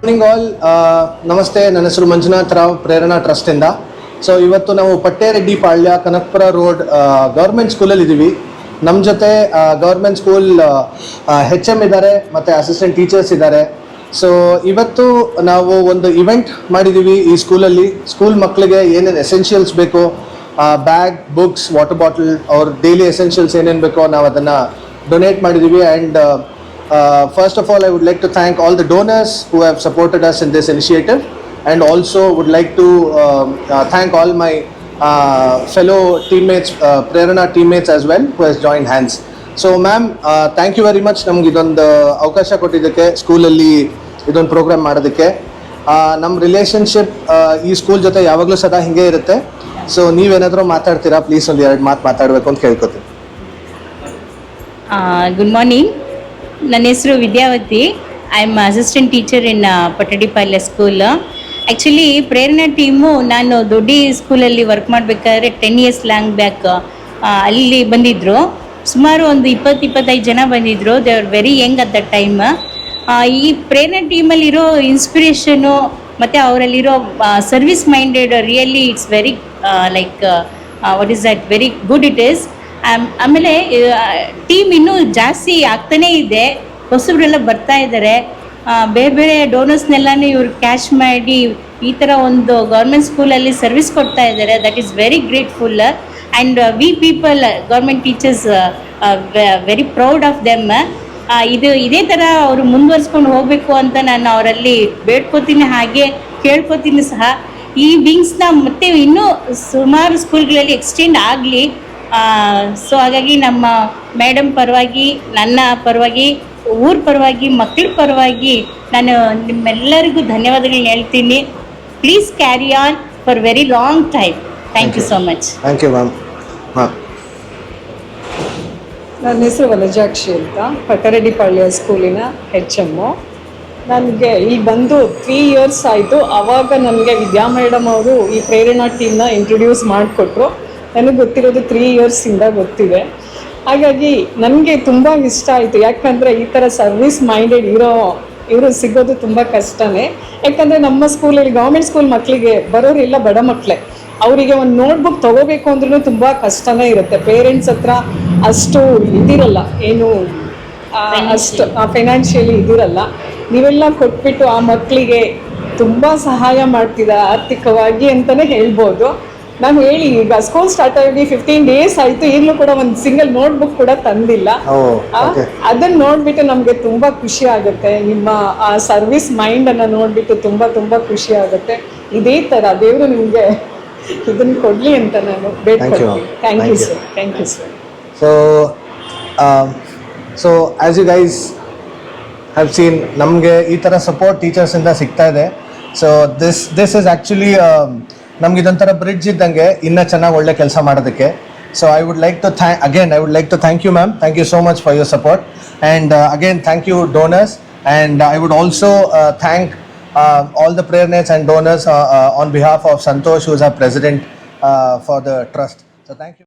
Morning all. ನಮಸ್ತೆ, ನನ್ನ ಹೆಸರು ಮಂಜುನಾಥ್ ರಾವ್, ಪ್ರೇರಣಾ ಟ್ರಸ್ಟಿಂದ. ಸೊ ಇವತ್ತು ನಾವು ಪಟ್ಟೇರೆಡ್ಡಿ ಪಾಳ್ಯ, ಕನಕಪುರ ರೋಡ್ ಗೌರ್ಮೆಂಟ್ ಸ್ಕೂಲಲ್ಲಿ ಇದ್ದೀವಿ. ನಮ್ಮ ಜೊತೆ ಗೌರ್ಮೆಂಟ್ ಸ್ಕೂಲ್ HM ಇದ್ದಾರೆ ಮತ್ತು ಅಸಿಸ್ಟೆಂಟ್ ಟೀಚರ್ಸ್ ಇದ್ದಾರೆ. ಸೊ ಇವತ್ತು ನಾವು ಒಂದು ಇವೆಂಟ್ ಮಾಡಿದ್ದೀವಿ ಈ ಸ್ಕೂಲಲ್ಲಿ. ಸ್ಕೂಲ್ ಮಕ್ಕಳಿಗೆ ಏನೇನು ಎಸೆನ್ಷಿಯಲ್ಸ್ ಬೇಕೋ, ಬ್ಯಾಗ್, ಬುಕ್ಸ್, ವಾಟರ್ ಬಾಟಲ್, ಅವ್ರ ಡೈಲಿ ಎಸೆನ್ಷಿಯಲ್ಸ್ ಏನೇನು ಬೇಕೋ ನಾವು ಅದನ್ನು ಡೊನೇಟ್ ಮಾಡಿದ್ದೀವಿ. And first of all, I would like to thank all the donors who have supported us in this initiative, and also would like to thank all my fellow teammates, Prerana teammates as well, who has joined hands. So ma'am, thank you very much ನಮ್ಗೆ ಇದೊಂದು ಅವಕಾಶ ಕೊಟ್ಟಿದ್ದಕ್ಕೆ, ಸ್ಕೂಲಲ್ಲಿ ಇದೊಂದು program ಮಾಡೋದಕ್ಕೆ. ನಮ್ಮ relationship ಈ school ಜೊತೆ ಯಾವಾಗಲೂ ಸದಾ ಹಿಂಗೆ ಇರುತ್ತೆ. ಸೊ ನೀವೇನಾದರೂ ಮಾತಾಡ್ತೀರಾ, ಪ್ಲೀಸ್ ಒಂದು 2 ಮಾತು ಮಾತಾಡಬೇಕು ಅಂತ ಕೇಳ್ಕೊತೀನಿ. ಗುಡ್ ಮಾರ್ನಿಂಗ್, ನನ್ನ ಹೆಸರು Vidyavathi. I am assistant teacher in Pattadipalya school. Actually Prerana team ನಾನು ದೊಡ್ಡಿ ಸ್ಕೂಲಲ್ಲಿ ವರ್ಕ್ ಮಾಡಬೇಕಾದ್ರೆ 10 years ಲಾಂಗ್ ಬ್ಯಾಕ್ ಅಲ್ಲಿ ಬಂದಿದ್ದರು. ಸುಮಾರು ಒಂದು 20-25 ಜನ ಬಂದಿದ್ದರು. They are very young at that time. ಈ ಪ್ರೇರಣಾ ಟೀಮಲ್ಲಿರೋ ಇನ್ಸ್ಪಿರೇಷನು ಮತ್ತು ಅವರಲ್ಲಿರೋ service minded, really it's very like what is that, very good it is. ಆಮೇಲೆ ಟೀಮ್ ಇನ್ನೂ ಜಾಸ್ತಿ ಆಗ್ತಾನೇ ಇದೆ, ಹೊಸಬ್ರೆಲ್ಲ ಬರ್ತಾ ಇದ್ದಾರೆ. ಬೇರೆ ಬೇರೆ ಡೋನರ್ಸ್ನೆಲ್ಲನೂ ಇವ್ರು ಕ್ಯಾಶ್ ಮಾಡಿ ಈ ಥರ ಒಂದು ಗೌರ್ಮೆಂಟ್ ಸ್ಕೂಲಲ್ಲಿ ಸರ್ವಿಸ್ ಕೊಡ್ತಾ ಇದ್ದಾರೆ. That is very grateful. And we people, government teachers, very proud of them. ಇದೇ ಥರ ಅವರು ಮುಂದುವರ್ಸ್ಕೊಂಡು ಹೋಗಬೇಕು ಅಂತ ನಾನು ಅವರಲ್ಲಿ ಬೇಡ್ಕೋತೀನಿ, ಹಾಗೆ ಕೇಳ್ಕೊತೀನಿ ಸಹ. ಈ ವಿಂಗ್ಸ್ನ ಮತ್ತೆ ಇನ್ನೂ ಸುಮಾರು ಸ್ಕೂಲ್ಗಳಲ್ಲಿ ಎಕ್ಸ್ಟೆಂಡ್ ಆಗಲಿ. ಸೊ ಹಾಗಾಗಿ ನಮ್ಮ ಮೇಡಮ್ ಪರವಾಗಿ, ನನ್ನ ಪರವಾಗಿ, ಊರ ಪರವಾಗಿ, ಮಕ್ಕಳ ಪರವಾಗಿ ನಾನು ನಿಮ್ಮೆಲ್ಲರಿಗೂ ಧನ್ಯವಾದಗಳನ್ನ ಹೇಳ್ತೀನಿ. Please carry on for very long time. Thank you so much. Thank you ma'am. ನನ್ನ ಹೆಸರು ವನಜಾಕ್ಷಿ ಅಂತ, ಪಟ್ಟರೆಡ್ಡಿಪಾಳ್ಯ ಸ್ಕೂಲಿನ HM. ನನಗೆ ಇಲ್ಲಿ ಬಂದು 3 years ಆಯಿತು. ಆವಾಗ ನನಗೆ ವಿದ್ಯಾ ಮೇಡಮ್ ಅವರು ಈ ಪ್ರೇರಣಾ ಟೀಮ್ನ ಇಂಟ್ರೊಡ್ಯೂಸ್ ಮಾಡಿಕೊಟ್ರು. ನನಗೆ ಗೊತ್ತಿರೋದು 3 yearsಯಿಂದ ಗೊತ್ತಿದೆ. ಹಾಗಾಗಿ ನನಗೆ ತುಂಬ ಇಷ್ಟ ಆಯಿತು. ಯಾಕಂದರೆ ಈ ಥರ ಸರ್ವಿಸ್ ಮೈಂಡೆಡ್ ಇವರು ಸಿಗೋದು ತುಂಬ ಕಷ್ಟನೇ. ಯಾಕಂದರೆ ನಮ್ಮ ಸ್ಕೂಲಲ್ಲಿ, ಗೌರ್ಮೆಂಟ್ ಸ್ಕೂಲ್ ಮಕ್ಕಳಿಗೆ ಬರೋರೆಲ್ಲ ಬಡ ಮಕ್ಕಳೇ. ಅವರಿಗೆ ಒಂದು ನೋಟ್ಬುಕ್ ತೊಗೋಬೇಕು ಅಂದ್ರೂ ತುಂಬ ಕಷ್ಟನೇ ಇರುತ್ತೆ. ಪೇರೆಂಟ್ಸ್ ಹತ್ರ ಅಷ್ಟು ಇದಿರಲ್ಲ, ಏನು ಅಷ್ಟು ಫೈನಾನ್ಷಿಯಲಿ ಇದಿರಲ್ಲ. ನೀವೆಲ್ಲ ಕೊಟ್ಬಿಟ್ಟು ಆ ಮಕ್ಕಳಿಗೆ ತುಂಬ ಸಹಾಯ ಮಾಡ್ತಿದ್ದಾರೆ ಆರ್ಥಿಕವಾಗಿ ಅಂತಲೇ ಹೇಳ್ಬೋದು. ನಾನು ಹೇಳಿ, ಈಗ ಸ್ಕೂಲ್ ಸ್ಟಾರ್ಟ್ ಆಗಿ 15 days ಆಯಿತು, ಈಗಲೂ ಕೂಡ ಒಂದು ಸಿಂಗಲ್ ನೋಟ್ಬುಕ್ ಕೂಡ ತಂದಿಲ್ಲ. ಅದನ್ನು ನೋಡಿಬಿಟ್ಟು ನಮಗೆ ತುಂಬ ಖುಷಿ ಆಗುತ್ತೆ. ನಿಮ್ಮ ಆ ಸರ್ವಿಸ್ ಮೈಂಡನ್ನು ನೋಡಿಬಿಟ್ಟು ತುಂಬ ತುಂಬ ಖುಷಿ ಆಗುತ್ತೆ. ಇದೇ ಥರ ದೇವರು ನಿಮಗೆ ಇದನ್ನು ಕೊಡಲಿ ಅಂತ ನಾನು ಬೇಡ್ಕೊಳ್ತೀನಿ. Thank you sir. Thank you sir. So as you guys have seen, ನಮಗೆ ಈ ಥರ ಸಪೋರ್ಟ್ ಟೀಚರ್ಸಿಂದ ಸಿಗ್ತಾ ಇದೆ. ಸೊ ದಿಸ್ ಇಸ್ ಆ್ಯಕ್ಚುಲಿ ನಮ್ಗೆ ಇದೊಂಥರ ಬ್ರಿಡ್ಜ್ ಇದ್ದಂಗೆ ಇನ್ನೂ ಚೆನ್ನಾಗಿ ಒಳ್ಳೆ ಕೆಲಸ ಮಾಡೋದಕ್ಕೆ. So I would like to thank you ma'am. Thank you so much for your support, and again thank you donors, and I would also thank all the Preranates and donors on behalf of Santosh, who is our president for the trust. So thank you.